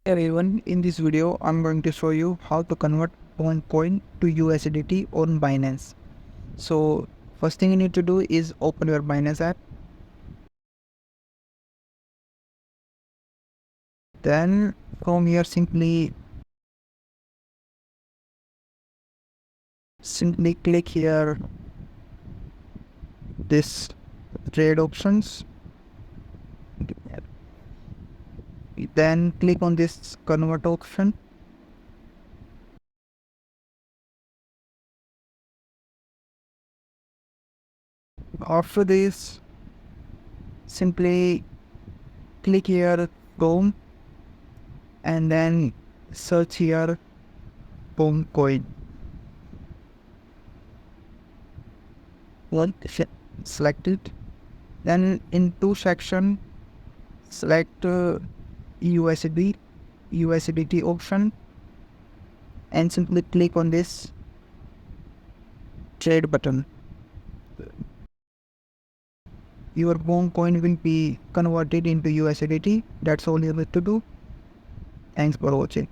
Everyone, in this video I'm going to show you how to convert BONK coin to USDT on Binance. So first thing you need to do is open your Binance app. Then from here simply click here this trade options. Then click on this convert option. After this, simply click here Chrome and then search here BONK coin. Select it. Then in two section select USDT option and simply click on this trade button. Your BONK coin will be converted into USDT. That's all you need to do. Thanks for watching.